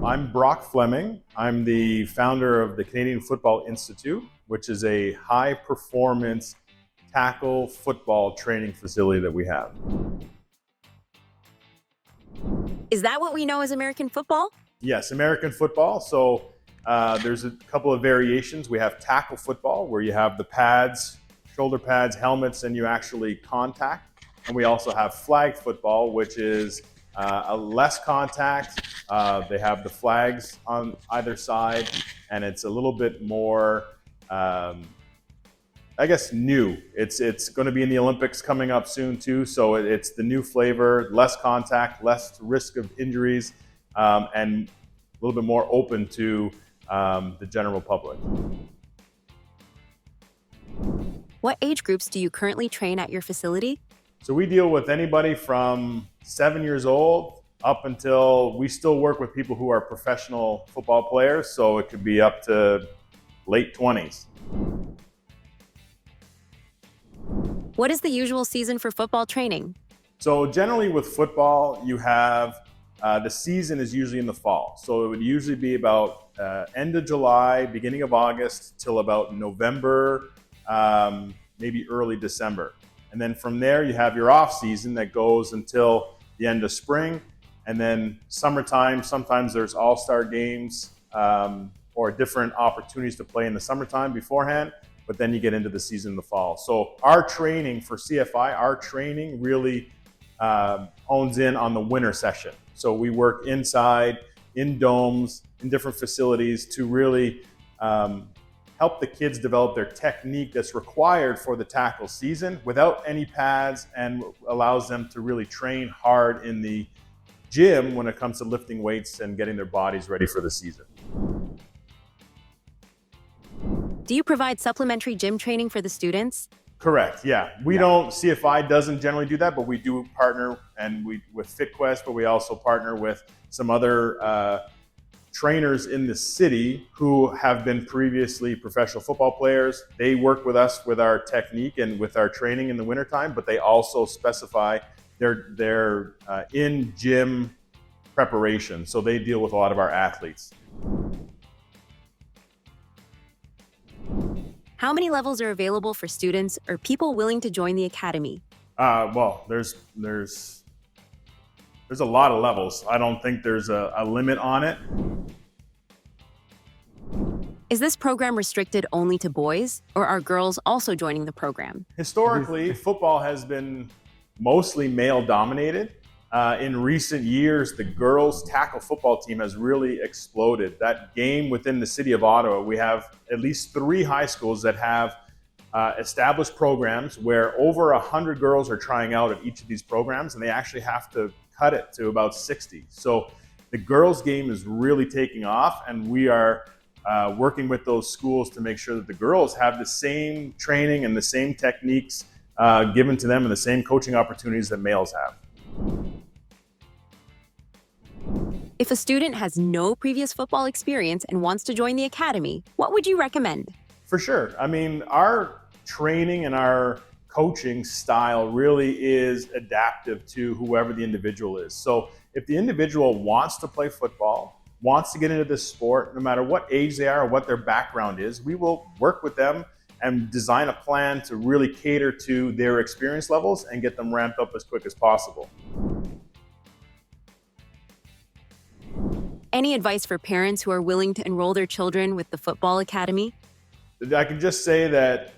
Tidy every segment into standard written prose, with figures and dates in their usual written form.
I'm Brock Flemming. I'm the founder of the Canadian Football Institute, which is a high-performance tackle football training facility that we have. Is that what we know as American football? Yes, American football. So there's a couple of variations. We have tackle football, where you have the pads, shoulder pads, helmets, and you actually contact. And we also have flag football, which is a less contact. They have the flags on either side, and it's a little bit more, I guess, new. It's going to be in the Olympics coming up soon too, so it's the new flavor, less contact, less risk of injuries, and a little bit more open to the general public. What age groups do you currently train at your facility? So we deal with anybody from 7 years old up until we still work with people who are professional football players, so it could be up to late 20s. What is the usual season for football training? So generally with football, you have the season is usually in the fall. So it would usually be about end of July, beginning of August, till about November, maybe early December. And then from there, you have your off season that goes until the end of spring. And then summertime, sometimes there's all-star games or different opportunities to play in the summertime beforehand, but then you get into the season in the fall. So our training for CFI, our training really hones in on the winter session. So we work inside, in domes, in different facilities to really help the kids develop their technique that's required for the tackle season without any pads, and allows them to really train hard in the gym when it comes to lifting weights and getting their bodies ready for the season. Do you provide supplementary gym training for the students? Correct, yeah. We don't, CFI doesn't generally do that, but we do partner with FitQuest, but we also partner with some other trainers in the city who have been previously professional football players. They work with us with our technique and with our training in the wintertime, but they also specify their in-gym preparation. So they deal with a lot of our athletes. How many levels are available for students or people willing to join the academy? Well, there's a lot of levels. I don't think there's a limit on it. Is this program restricted only to boys, or are girls also joining the program? Historically, football has been mostly male dominated. In recent years, the girls tackle football team has really exploded. That game within the city of Ottawa, we have at least 3 high schools that have established programs where over 100 girls are trying out at each of these programs, and they actually have to cut it to about 60. So the girls game is really taking off, and we are working with those schools to make sure that the girls have the same training and the same techniques given to them and the same coaching opportunities that males have. If a student has no previous football experience and wants to join the academy, what would you recommend? For sure. I mean, our training and our coaching style really is adaptive to whoever the individual is. So if the individual wants to play football, wants to get into this sport, no matter what age they are or what their background is, we will work with them and design a plan to really cater to their experience levels and get them ramped up as quick as possible. Any advice for parents who are willing to enroll their children with the football academy? I can just say that,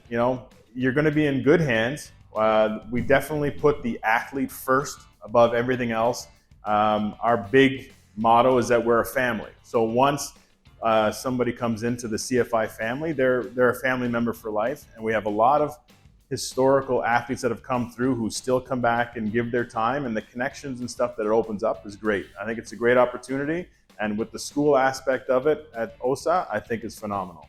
you're going to be in good hands. We definitely put the athlete first above everything else. Our big motto is that we're a family. So once somebody comes into the CFI family, they're a family member for life. And we have a lot of historical athletes that have come through who still come back and give their time, and the connections and stuff that it opens up is great. I think it's a great opportunity. And with the school aspect of it at OSA, I think it's phenomenal.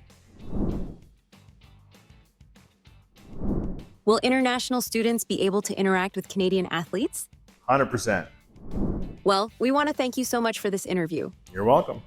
Will international students be able to interact with Canadian athletes? 100%. Well, we want to thank you so much for this interview. You're welcome.